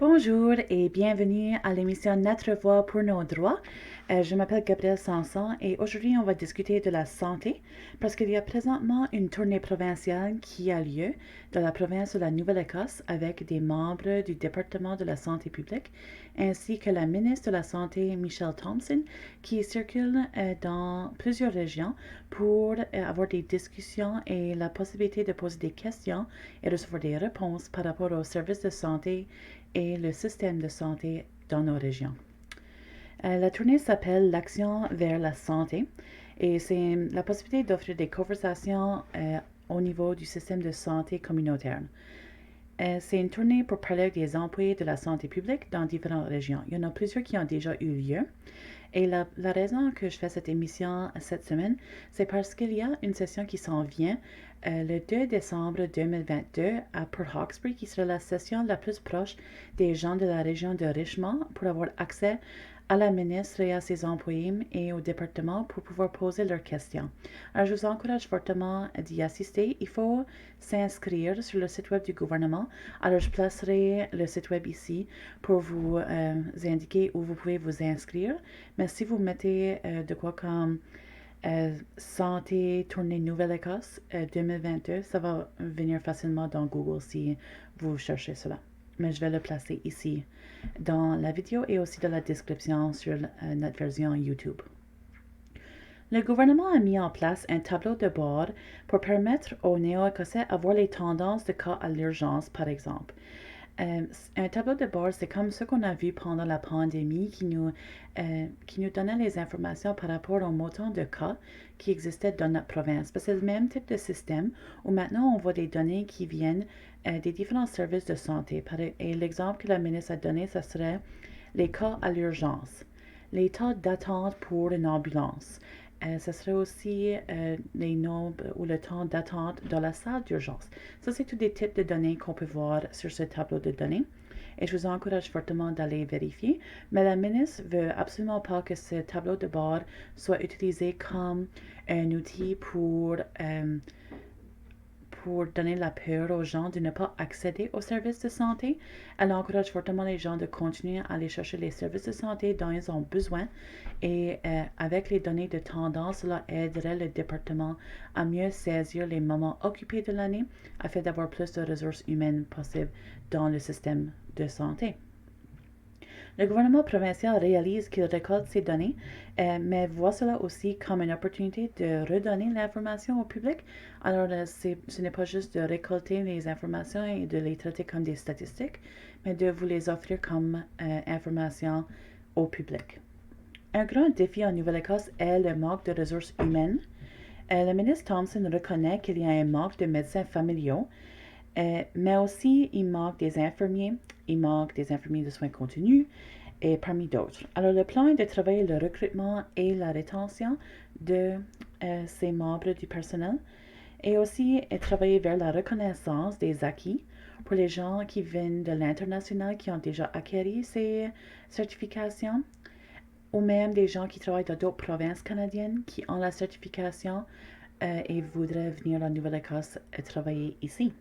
Bonjour et bienvenue à l'émission Notre Voix pour nos droits. Je m'appelle Gabrielle Sanson et aujourd'hui on va discuter de la santé parce qu'il y a présentement une tournée provinciale qui a lieu dans la province de la Nouvelle-Écosse avec des membres du département de la santé publique ainsi que la ministre de la Santé Michelle Thompson qui circule dans plusieurs régions pour avoir des discussions et la possibilité de poser des questions et recevoir des réponses par rapport aux services de santé et le système de santé dans nos régions. La tournée s'appelle l'Action vers la santé et c'est la possibilité d'offrir des conversations au niveau du système de santé communautaire. C'est une tournée pour parler avec des employés de la santé publique dans différentes régions. Il y en a plusieurs qui ont déjà eu lieu. Et la raison que je fais cette émission cette semaine, c'est parce qu'il y a une session qui s'en vient le 2 décembre 2022 à Port Hawkesbury, qui sera la session la plus proche des gens de la région de Richmond pour avoir accès à la ministre et à ses employés et au département pour pouvoir poser leurs questions. Alors, je vous encourage fortement d'y assister. Il faut s'inscrire sur le site web du gouvernement. Alors, je placerai le site web ici pour vous indiquer où vous pouvez vous inscrire. Mais si vous mettez de quoi comme Santé Tournée Nouvelle-Écosse 2022, ça va venir facilement dans Google si vous cherchez cela. Mais je vais le placer ici dans la vidéo et aussi dans la description sur notre version YouTube. Le gouvernement a mis en place un tableau de bord pour permettre aux Néo-Écossais de voir les tendances de cas à l'urgence, par exemple. Un tableau de bord, c'est comme ce qu'on a vu pendant la pandémie qui nous donnait les informations par rapport au montant de cas qui existaient dans notre province. C'est le même type de système où maintenant on voit des données qui viennent des différents services de santé. Et l'exemple que la ministre a donné, ce serait les cas à l'urgence, les temps d'attente pour une ambulance. Ce serait aussi les nombres ou le temps d'attente dans la salle d'urgence. Ça, c'est tous des types de données qu'on peut voir sur ce tableau de données. Et je vous encourage fortement d'aller vérifier. Mais la ministre veut absolument pas que ce tableau de bord soit utilisé comme un outil pour donner la peur aux gens de ne pas accéder aux services de santé. Elle encourage fortement les gens de continuer à aller chercher les services de santé dont ils ont besoin. Et avec les données de tendance, cela aiderait le département à mieux saisir les moments occupés de l'année afin d'avoir plus de ressources humaines possibles dans le système de santé. Le gouvernement provincial réalise qu'il récolte ces données, mais voit cela aussi comme une opportunité de redonner l'information au public. Alors, ce n'est pas juste de récolter les informations et de les traiter comme des statistiques, mais de vous les offrir comme information au public. Un grand défi en Nouvelle-Écosse est le manque de ressources humaines. Le ministre Thompson reconnaît qu'il y a un manque de médecins familiaux, mais aussi il manque des infirmiers, il manque des infirmiers de soins continus et parmi d'autres. Alors le plan est de travailler le recrutement et la rétention de ces membres du personnel et aussi travailler vers la reconnaissance des acquis pour les gens qui viennent de l'international qui ont déjà acquis ces certifications ou même des gens qui travaillent dans d'autres provinces canadiennes qui ont la certification et voudraient venir en Nouvelle-Écosse travailler ici.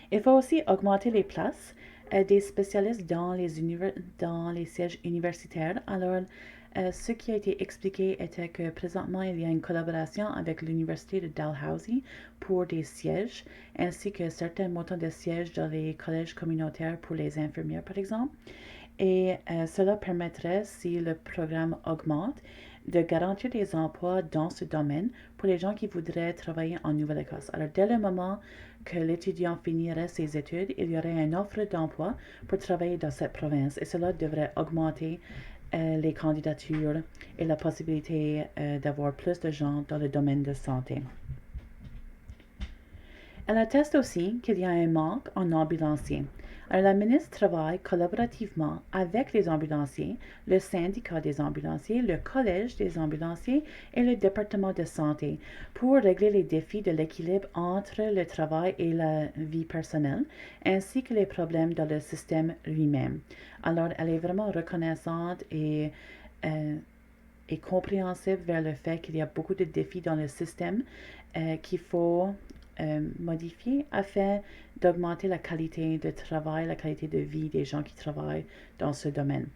Il faut aussi augmenter les places des spécialistes dans les sièges universitaires. Alors, ce qui a été expliqué était que présentement, il y a une collaboration avec l'Université de Dalhousie pour des sièges, ainsi que certains montants de sièges dans les collèges communautaires pour les infirmières, par exemple. Et cela permettrait, si le programme augmente, de garantir des emplois dans ce domaine pour les gens qui voudraient travailler en Nouvelle-Écosse. Alors, dès le moment que l'étudiant finirait ses études, il y aurait une offre d'emploi pour travailler dans cette province et cela devrait augmenter les candidatures et la possibilité d'avoir plus de gens dans le domaine de santé. Elle atteste aussi qu'il y a un manque en ambulanciers. Alors, la ministre travaille collaborativement avec les ambulanciers, le syndicat des ambulanciers, le collège des ambulanciers et le département de santé pour régler les défis de l'équilibre entre le travail et la vie personnelle, ainsi que les problèmes dans le système lui-même. Alors, elle est vraiment reconnaissante et compréhensible vers le fait qu'il y a beaucoup de défis dans le système qu'il faut modifiés afin d'augmenter la qualité de travail, la qualité de vie des gens qui travaillent dans ce domaine.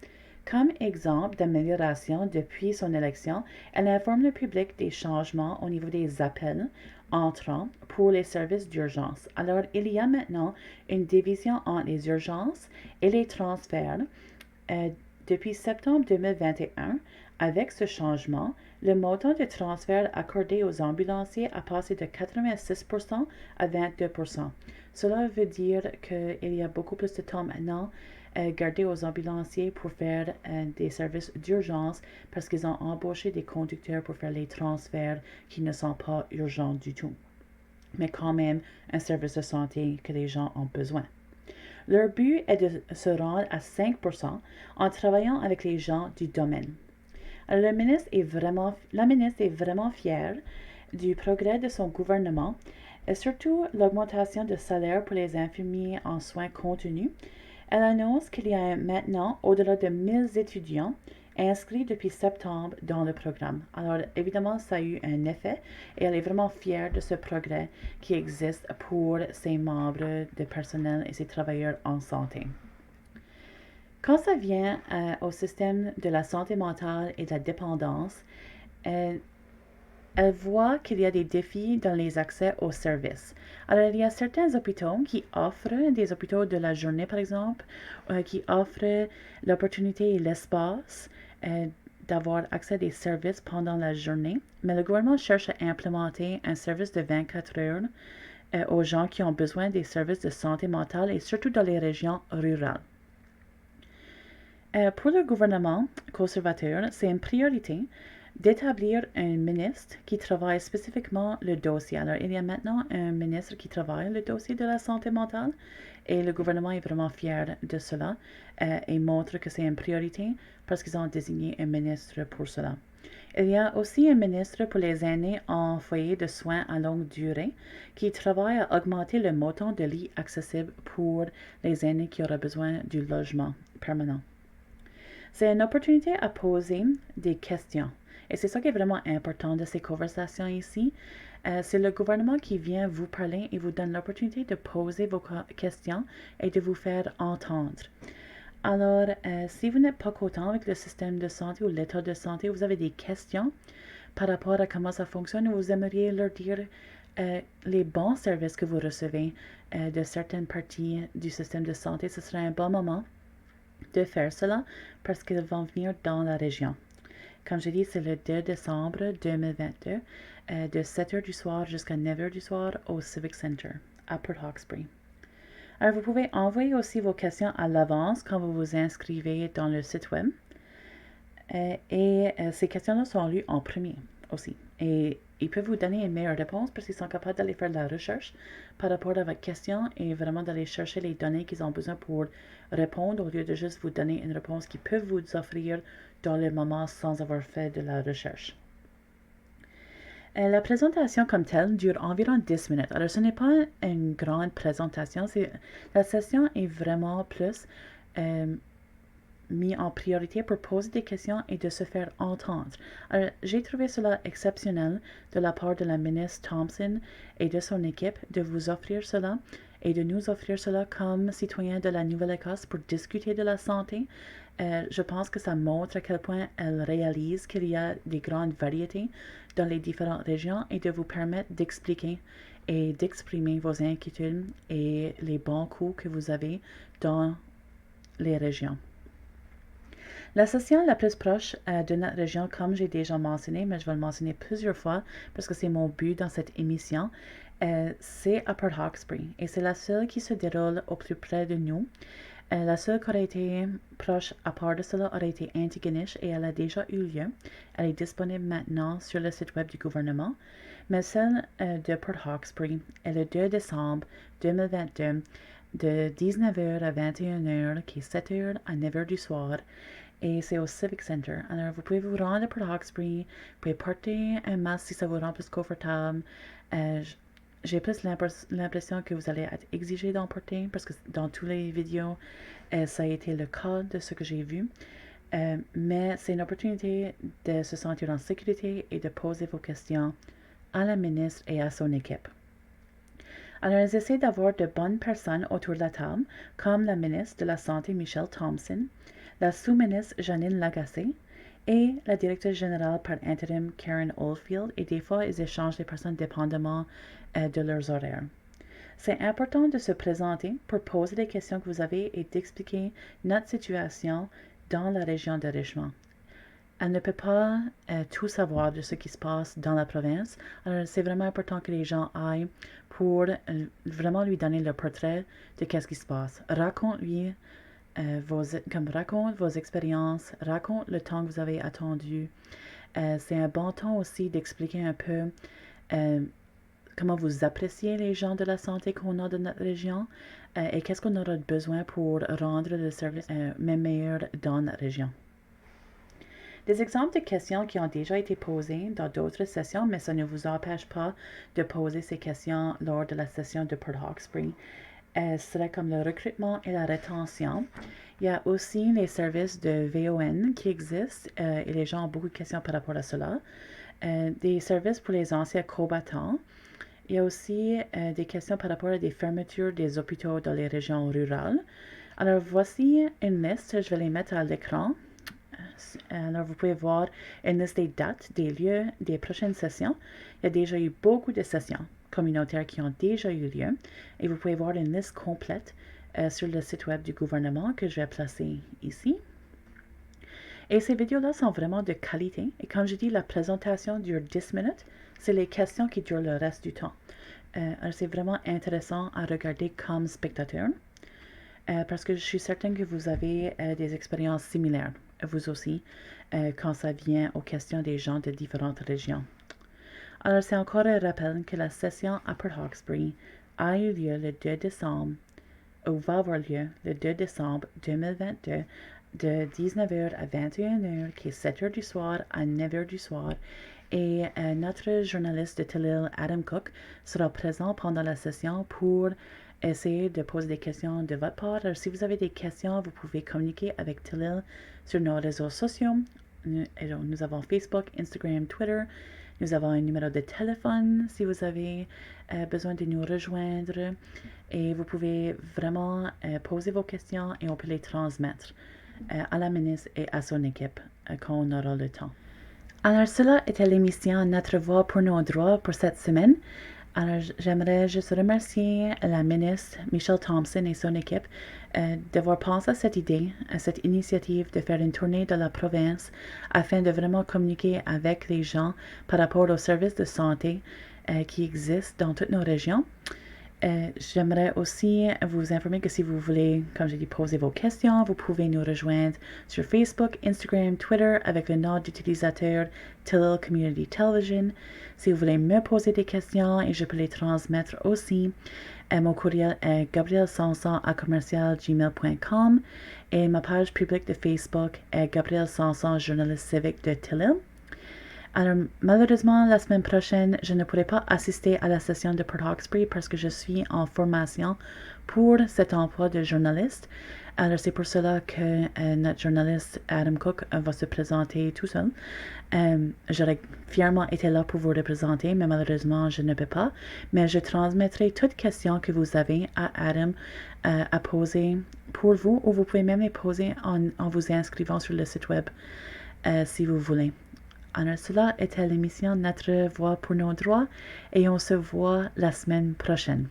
Comme exemple d'amélioration depuis son élection, elle informe le public des changements au niveau des appels entrants pour les services d'urgence. Alors, il y a maintenant une division entre les urgences et les transferts. Depuis septembre 2021, avec ce changement, le montant de transfert accordé aux ambulanciers a passé de 86% à 22%. Cela veut dire qu'il y a beaucoup plus de temps maintenant gardé aux ambulanciers pour faire des services d'urgence parce qu'ils ont embauché des conducteurs pour faire les transferts qui ne sont pas urgents du tout, mais quand même un service de santé que les gens ont besoin. Leur but est de se rendre à 5% en travaillant avec les gens du domaine. Alors, la ministre est vraiment fière du progrès de son gouvernement et surtout l'augmentation de salaire pour les infirmiers en soins continus. Elle annonce qu'il y a maintenant au-delà de 1000 étudiants inscrits depuis septembre dans le programme. Alors évidemment, ça a eu un effet et elle est vraiment fière de ce progrès qui existe pour ses membres de personnel et ses travailleurs en santé. Quand ça vient au système de la santé mentale et de la dépendance, elle voit qu'il y a des défis dans les accès aux services. Alors, il y a certains hôpitaux qui offrent, des hôpitaux de la journée par exemple, qui offrent l'opportunité et l'espace d'avoir accès à des services pendant la journée, mais le gouvernement cherche à implémenter un service de 24 heures aux gens qui ont besoin des services de santé mentale et surtout dans les régions rurales. Pour le gouvernement conservateur, c'est une priorité d'établir un ministre qui travaille spécifiquement le dossier. Alors, il y a maintenant un ministre qui travaille le dossier de la santé mentale et le gouvernement est vraiment fier de cela et montre que c'est une priorité parce qu'ils ont désigné un ministre pour cela. Il y a aussi un ministre pour les aînés en foyer de soins à longue durée qui travaille à augmenter le montant de lits accessibles pour les aînés qui auraient besoin du logement permanent. C'est une opportunité à poser des questions. Et c'est ça qui est vraiment important de ces conversations ici. C'est le gouvernement qui vient vous parler et vous donne l'opportunité de poser vos questions et de vous faire entendre. Alors, si vous n'êtes pas content avec le système de santé ou l'état de santé, vous avez des questions par rapport à comment ça fonctionne, vous aimeriez leur dire les bons services que vous recevez de certaines parties du système de santé, ce serait un bon moment de faire cela parce qu'ils vont venir dans la région. Comme je dis, c'est le 2 décembre 2022 de 7h du soir jusqu'à 9h du soir au Civic Center à Port Hawkesbury. Alors, vous pouvez envoyer aussi vos questions à l'avance quand vous vous inscrivez dans le site web. Et ces questions-là sont lues en premier aussi. Et ils peuvent vous donner une meilleure réponse parce qu'ils sont capables d'aller faire de la recherche par rapport à votre question et vraiment d'aller chercher les données qu'ils ont besoin pour répondre au lieu de juste vous donner une réponse qu'ils peuvent vous offrir dans le moment sans avoir fait de la recherche. La présentation comme telle dure environ 10 minutes. Alors, ce n'est pas une grande présentation. La session est vraiment plus mis en priorité pour poser des questions et de se faire entendre. Alors, j'ai trouvé cela exceptionnel de la part de la ministre Thompson et de son équipe de vous offrir cela et de nous offrir cela comme citoyens de la Nouvelle-Écosse pour discuter de la santé. Je pense que ça montre à quel point elle réalise qu'il y a des grandes variétés dans les différentes régions et de vous permettre d'expliquer et d'exprimer vos inquiétudes et les bons coups que vous avez dans les régions. La session la plus proche de notre région, comme j'ai déjà mentionné, mais je vais le mentionner plusieurs fois parce que c'est mon but dans cette émission, c'est à Port Hawkesbury et c'est la seule qui se déroule au plus près de nous. La seule qui aurait été proche à part de cela aurait été Antigonish et elle a déjà eu lieu. Elle est disponible maintenant sur le site web du gouvernement. Mais celle de Port Hawkesbury est le 2 décembre 2022 de 19h à 21h, qui est 7h à 9h du soir. Et c'est au Civic Center. Alors, vous pouvez vous rendre à Port Hawkesbury, vous pouvez porter un masque si ça vous rend plus confortable. J'ai plus l'impression que vous allez être exigé d'en porter parce que dans toutes les vidéos, ça a été le cas de ce que j'ai vu. Mais c'est une opportunité de se sentir en sécurité et de poser vos questions à la ministre et à son équipe. Alors, ils essaient d'avoir de bonnes personnes autour de la table, comme la ministre de la Santé Michelle Thompson, la sous-ministre Janine Lagacé et la directrice générale par intérim Karen Oldfield, et des fois, ils échangent les personnes dépendamment de leurs horaires. C'est important de se présenter pour poser les questions que vous avez et d'expliquer notre situation dans la région de Richmond. Elle ne peut pas tout savoir de ce qui se passe dans la province. Alors, c'est vraiment important que les gens aillent pour vraiment lui donner le portrait de qu'est-ce qui se passe. Raconte-lui raconte vos expériences, raconte le temps que vous avez attendu. C'est un bon temps aussi d'expliquer un peu comment vous appréciez les gens de la santé qu'on a dans notre région et qu'est-ce qu'on aura besoin pour rendre le service meilleur dans notre région. Des exemples de questions qui ont déjà été posées dans d'autres sessions, mais ça ne vous empêche pas de poser ces questions lors de la session de Port Hawkesbury, serait comme le recrutement et la rétention. Il y a aussi les services de VON qui existent et les gens ont beaucoup de questions par rapport à cela. Des services pour les anciens combattants. Il y a aussi des questions par rapport à des fermetures des hôpitaux dans les régions rurales. Alors voici une liste, je vais les mettre à l'écran. Alors, vous pouvez voir une liste des dates, des lieux, des prochaines sessions. Il y a déjà eu beaucoup de sessions communautaires qui ont déjà eu lieu. Et vous pouvez voir une liste complète sur le site web du gouvernement que je vais placer ici. Et ces vidéos-là sont vraiment de qualité. Et comme je dis, la présentation dure 10 minutes. C'est les questions qui durent le reste du temps. Alors, c'est vraiment intéressant à regarder comme spectateur. Parce que je suis certaine que vous avez des expériences similaires, vous aussi, quand ça vient aux questions des gens de différentes régions. Alors, c'est encore un rappel que la session à Port Hawkesbury a eu lieu le 2 décembre, ou va avoir lieu le 2 décembre 2022, de 19h à 21h, qui est 7h du soir à 9h du soir. Et notre journaliste de Tillil, Adam Cook, sera présent pendant la session pour essayer de poser des questions de votre part. Alors, si vous avez des questions, vous pouvez communiquer avec Tillil sur nos réseaux sociaux. Nous avons Facebook, Instagram, Twitter. Nous avons un numéro de téléphone si vous avez besoin de nous rejoindre. Et vous pouvez vraiment poser vos questions et on peut les transmettre à la ministre et à son équipe quand on aura le temps. Alors, cela était l'émission Notre Voix pour nos droits pour cette semaine. Alors, j'aimerais juste remercier la ministre Michelle Thompson et son équipe d'avoir pensé à cette idée, à cette initiative de faire une tournée de la province afin de vraiment communiquer avec les gens par rapport aux services de santé qui existent dans toutes nos régions. J'aimerais aussi vous informer que si vous voulez, comme j'ai dit, poser vos questions, vous pouvez nous rejoindre sur Facebook, Instagram, Twitter avec le nom d'utilisateur Tillil Community Television. Si vous voulez me poser des questions et je peux les transmettre aussi, mon courriel est gabrielsanson@gmail.com et ma page publique de Facebook est Gabriel Sanson, journaliste civique de Tillil. Alors, malheureusement, la semaine prochaine, je ne pourrai pas assister à la session de Port Hawkesbury parce que je suis en formation pour cet emploi de journaliste. Alors, c'est pour cela que notre journaliste Adam Cook va se présenter tout seul. J'aurais fièrement été là pour vous représenter, mais malheureusement, je ne peux pas. Mais je transmettrai toutes questions que vous avez à Adam à poser pour vous, ou vous pouvez même les poser en vous inscrivant sur le site web si vous voulez. Alors, cela était l'émission Notre Voix pour nos droits et on se voit la semaine prochaine.